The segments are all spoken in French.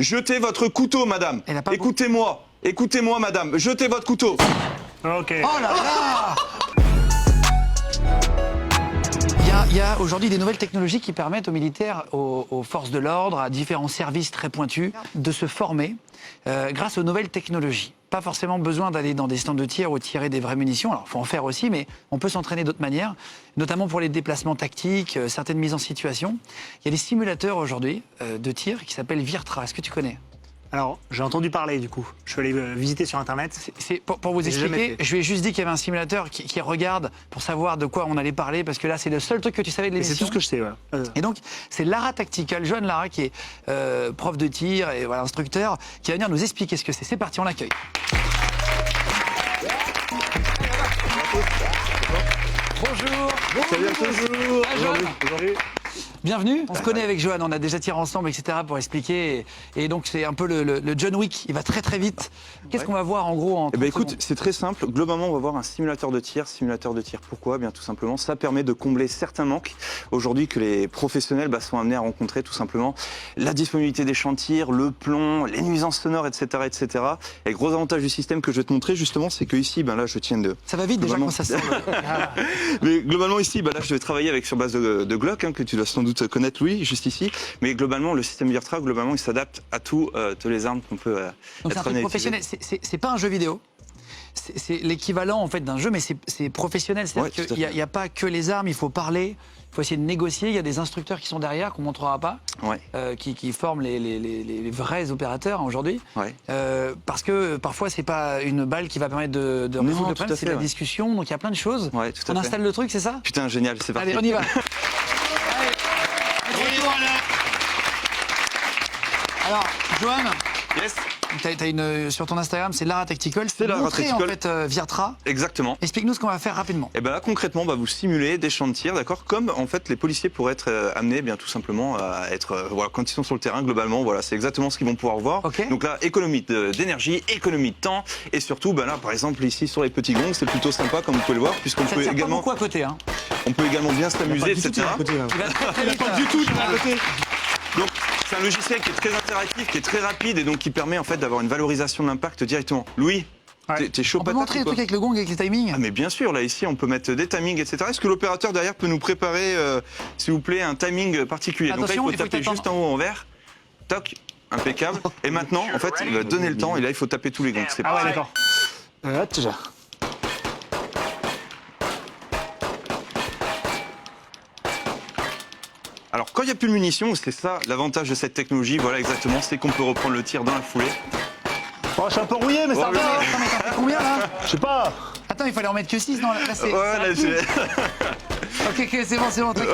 Jetez votre couteau, madame. Écoutez-moi. Écoutez-moi, madame. Jetez votre couteau. Ok. Oh là là! Il y a aujourd'hui des nouvelles technologies qui permettent aux militaires, aux forces de l'ordre, à différents services très pointus, de se former grâce aux nouvelles technologies. Pas forcément besoin d'aller dans des stands de tir ou tirer des vraies munitions. Alors, il faut en faire aussi, mais on peut s'entraîner d'autres manières, notamment pour les déplacements tactiques, certaines mises en situation. Il y a des simulateurs aujourd'hui de tir qui s'appellent Virtra. Est-ce que tu connais ? Alors, j'ai entendu parler du coup. Je suis allé visiter sur Internet. Pour vous expliquer, je lui ai juste dit qu'il y avait un simulateur qui regarde pour savoir de quoi on allait parler, parce que là, c'est le seul truc que tu savais de l'émission. C'est tout ce que je sais, ouais. Et donc, c'est Lara Tactical, Joanne Lara, qui est prof de tir et voilà, instructeur, qui va venir nous expliquer ce que c'est. C'est parti, on l'accueille. Bonjour. Salut à tous. Aujourd'hui. Bienvenue. On se connaît avec Joanne, on a déjà tiré ensemble, etc. pour expliquer. Et donc, c'est un peu le John Wick. Il va très très vite. Qu'est-ce qu'on va voir en gros en Eh ben écoute, c'est très simple. Globalement, on va voir un simulateur de tir. Simulateur de tir, pourquoi ? Bien tout simplement, ça permet de combler certains manques aujourd'hui que les professionnels sont amenés à rencontrer, tout simplement. La disponibilité des champs de tir, le plomb, les nuisances sonores, etc., etc. Et le gros avantage du système que je vais te montrer justement, c'est que ici, là, je tiens de. Ça va vite déjà quand ça sort. Mais globalement ici, là, je vais travailler avec sur base de Glock, que tu dois sans doute connaître, Louis, juste ici. Mais globalement, le système Virtra, globalement, il s'adapte à toutes les armes qu'on peut. Donc c'est un truc professionnel. C'est pas un jeu vidéo. C'est l'équivalent en fait d'un jeu, mais c'est professionnel. C'est-à-dire qu'il n'y a pas que les armes. Il faut parler. Il faut essayer de négocier. Il y a des instructeurs qui sont derrière, qu'on ne montrera pas, qui forment les vrais opérateurs aujourd'hui. Parce que parfois, ce n'est pas une balle qui va permettre de résoudre le problème, c'est la discussion. Donc il y a plein de choses. On installe le truc, c'est ça ? Putain, génial, c'est parti. Allez, on y va. Alors, Joanne, Yes. sur ton Instagram, c'est Lara Tactical. C'est Lara Tactical. En fait, Virtra. Exactement. Explique-nous ce qu'on va faire rapidement. Et là, concrètement, on va vous simuler des champs de tir, d'accord ? Comme en fait les policiers pourraient être amenés, bien tout simplement, à être quand ils sont sur le terrain. Globalement, c'est exactement ce qu'ils vont pouvoir voir. Donc là, économie d'énergie, économie de temps, et surtout, là, par exemple, ici sur les petits gongs, c'est plutôt sympa, comme vous pouvez le voir, puisqu'on peut également. Pas beaucoup à côté, hein. On peut également bien s'amuser, etc. Il va pas du tout à côté. Donc, c'est un logiciel qui est très interactif, qui est très rapide et donc qui permet en fait d'avoir une valorisation de l'impact directement. Louis, t'es chaud on patate? peut montrer le truc avec le gong, avec les timings? Ah mais bien sûr, là ici on peut mettre des timings, etc. Est-ce que l'opérateur derrière peut nous préparer, s'il vous plaît, un timing particulier? Attention, donc là il faut taper juste en haut en vert, toc, impeccable. Et maintenant, en fait, il va donner le temps et là il faut taper tous les gongs. C'est Ah ouais, d'accord. Alors, quand il n'y a plus de munitions, c'est ça l'avantage de cette technologie, voilà exactement, c'est qu'on peut reprendre le tir dans la foulée. Oh, je suis un peu rouillé, mais ça va. Attends, mais t'en fais combien là? Je sais pas. Attends, il fallait en mettre que 6, non? Là, c'est. Ouais, là, c'est. Ok, c'est bon. Ok.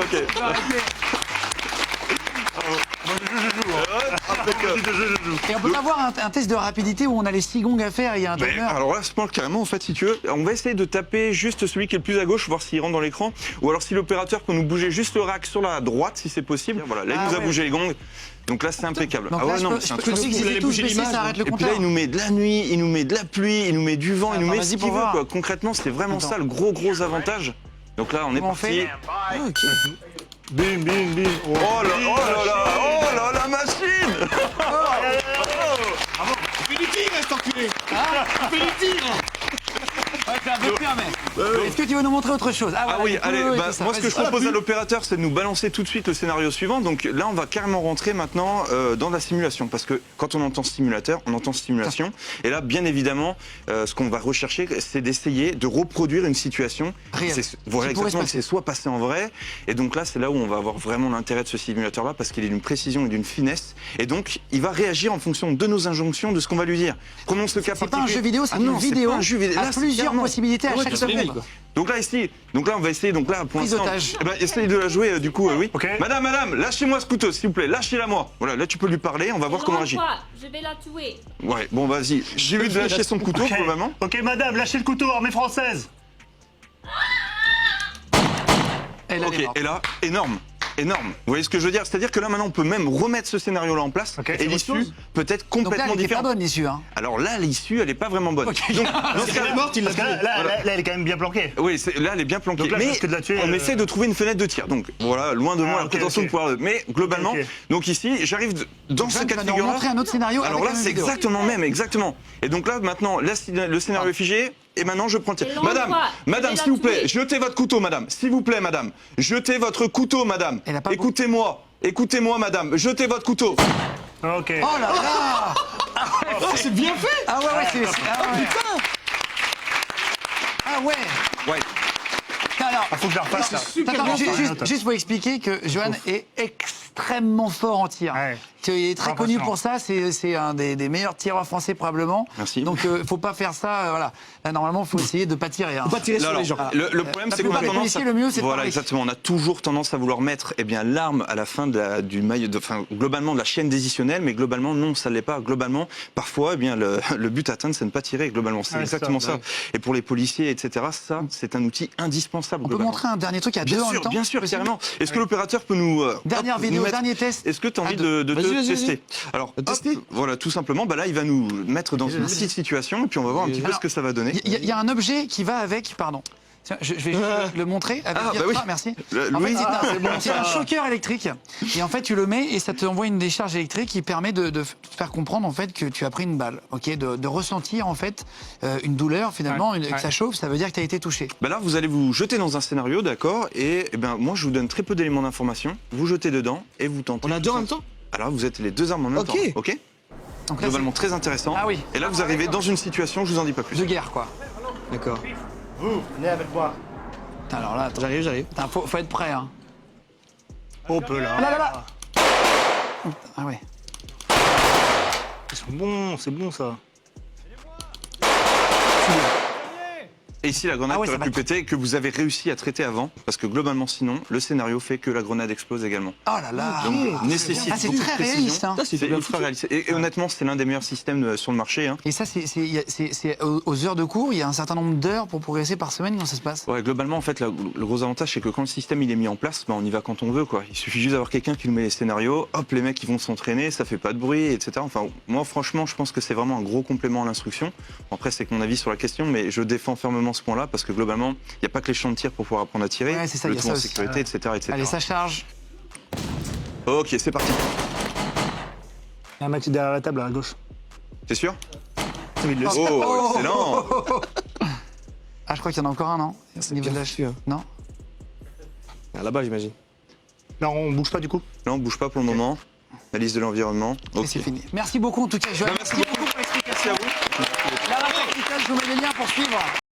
Et on peut avoir un test de rapidité où on a les 6 gongs à faire et il y a un timer. Alors là, carrément, en fait, si tu veux, on va essayer de taper juste celui qui est le plus à gauche, voir s'il rentre dans l'écran. Ou alors si l'opérateur peut nous bouger juste le rack sur la droite, si c'est possible. Voilà, là, il nous a bougé les gongs. Donc là, c'est impeccable. Donc là, je peux utiliser tous baisser, ça arrête le Et puis compteur. là, il nous met de la nuit, il nous met de la pluie, il nous met du vent, il nous met ce qu'il veut, quoi. Concrètement, c'est vraiment ça le gros avantage. Donc là, on est parti. Bim, bim, bim. Oh là, la machine! Fais du tir, cet enculé! Fais du tir! Est-ce que tu veux nous montrer autre chose? Ah oui, allez, moi ce que je propose à l'opérateur, c'est de nous balancer tout de suite le scénario suivant. Donc là, on va carrément rentrer maintenant dans la simulation. Parce que quand on entend simulateur, on entend simulation. Et là, bien évidemment, ce qu'on va rechercher, c'est d'essayer de reproduire une situation. Voilà, exactement, c'est soit passé en vrai. Et donc là, c'est là où on va avoir vraiment l'intérêt de ce simulateur-là, parce qu'il est d'une précision et d'une finesse. Et donc, il va réagir en fonction de nos injonctions, de ce qu'on va lui dire. Prenons ce cas particulier. C'est pas un jeu vidéo, c'est une vidéo. À plusieurs possibilités à chaque seconde. Donc là, on va essayer, pour l'instant, essaye de la jouer, du coup, oui. Okay. Madame, lâchez-moi ce couteau, s'il vous plaît, lâchez-la moi. Voilà, là, tu peux lui parler, on va voir comment elle agit. Je vais la tuer. Ouais, bon, vas-y, j'ai lui de lâcher son couteau, pour le moment. Ok, madame, lâchez le couteau, armée française. Ok, et là, énorme. Vous voyez ce que je veux dire? C'est-à-dire que là, maintenant, on peut même remettre ce scénario-là en place, et l'issue peut être complètement différente. Donc là, elle est pas bonne, l'issue, hein. Alors là, l'issue, elle est pas vraiment bonne. Okay. Donc, Elle est morte, il l'a tuée. Là, elle est quand même bien planquée. Oui, là, elle est bien planquée. Donc là, mais que de la tuer, on essaie de trouver une fenêtre de tir. Donc voilà, loin de moi la prétention de pouvoir. Mais globalement, donc ici, j'arrive dans ce Johan cas va de nous figure-là. montrer un autre scénario. Alors avec là, la même c'est vidéo. exactement même, exactement. Et donc là, maintenant, le scénario est figé. Et maintenant, je prends le tir. Et l'endroit, Madame, il s'il vous a plaît, tué. jetez votre couteau, madame. S'il vous plaît, madame. Jetez votre couteau, madame. Elle a pas Écoutez-moi. Écoutez-moi, madame. Jetez votre couteau. Ok. Oh là là Oh, c'est bien fait. Ah ouais, ouais, c'est... Ah ouais. Ah ouais. Ouais. Alors, Faut que je la repasse là. attends, bien fait. juste pour expliquer que Johan est extrêmement fort en tir. Ouais. Il est très connu pour ça, c'est un des meilleurs tireurs français probablement. Merci. Donc faut pas faire ça, voilà. Là, normalement, il faut essayer de pas tirer. Hein. Faut pas tirer Là, sur les alors, gens. le problème, La c'est qu'on a plupart des tendance policiers, le mieux, c'est de voilà, parler. exactement. On a toujours tendance à vouloir mettre l'arme à la fin du maillot, enfin, globalement de la chaîne décisionnelle, mais globalement, non, ça ne l'est pas. Globalement, parfois, le but à atteindre, c'est de ne pas tirer. Globalement, c'est Ouais, exactement ça, ça. Et pour les policiers, etc., ça, c'est un outil indispensable. On peut globalement. montrer un dernier truc à deux en même temps. Bien sûr, carrément. Est-ce que l'opérateur peut nous... Dernière hop, vidéo, nous mettre- dernier test. Est-ce que tu as envie À deux. de Vas-y, vas-y, tester Alors, hop, Tester voilà, tout simplement, là, il va nous mettre dans une petite situation, et puis on va voir un petit peu Alors, ce que ça va donner. Il y a un objet qui va avec, pardon. Tiens, je vais juste le montrer avec Ah, Pierre bah oui. Trois, merci. En Louis. fait, c'est un choqueur électrique. Et en fait, tu le mets et ça te envoie une décharge électrique qui permet de te faire comprendre en fait que tu as pris une balle, ok, de ressentir en fait une douleur finalement, que ça chauffe, ça veut dire que tu as été touché. Là, vous allez vous jeter dans un scénario, d'accord. Et moi, je vous donne très peu d'éléments d'information. Vous jetez dedans et vous tentez. On a deux en même temps. Alors, vous êtes les deux armes en même Ok. temps. Ok. Donc là, Globalement, très intéressant. Ah oui. Et là, vous arrivez dans une situation, je vous en dis pas plus. de guerre quoi. D'accord. Vous, venez avec moi. Putain, alors là, attends. J'arrive. Putain, faut être prêt. Hein. On peut là. Là. Ah ouais. C'est bon ça. Et ici, la grenade Ah ouais, aurait ça pu va. péter que vous avez réussi à traiter avant. Parce que globalement, sinon, le scénario fait que la grenade explose également. Oh là là. Donc, nécessite Ah, c'est beaucoup de très précision. réaliste. Hein. Ça, c'est C'est bien ultra foutu. réaliste. Et honnêtement, c'est l'un des meilleurs systèmes sur le marché. Hein. Et ça, c'est aux heures de cours, il y a un certain nombre d'heures pour progresser par semaine, comment ça se passe? Ouais, globalement, en fait, le gros avantage, c'est que quand le système il est mis en place, on y va quand on veut, quoi. Il suffit juste d'avoir quelqu'un qui nous met les scénarios, hop, les mecs ils vont s'entraîner, ça fait pas de bruit, etc. Enfin, moi, franchement, je pense que c'est vraiment un gros complément à l'instruction. Après, c'est que mon avis sur la question, mais je défends fermement ce point-là parce que globalement, il n'y a pas que les champs de tir pour pouvoir apprendre à tirer, Ouais, c'est ça, le il y a tout ça en aussi. sécurité, etc., etc. Allez, ça charge. Ok, c'est parti. Il y a un mec derrière la table à gauche. T'es sûr? Il le sait. Oh, excellent. Ah, je crois qu'il y en a encore un, non? Au niveau de la foutu, hein. Non? Ah, là-bas, j'imagine. Là, on bouge pas du coup. Là, on bouge pas pour le moment. Analyse de l'environnement. Et Ok. c'est fini. Merci beaucoup en tout cas, Joël. Merci beaucoup. pour l'explication. Merci à vous. La Race Tacticale, je vous mets les liens pour suivre.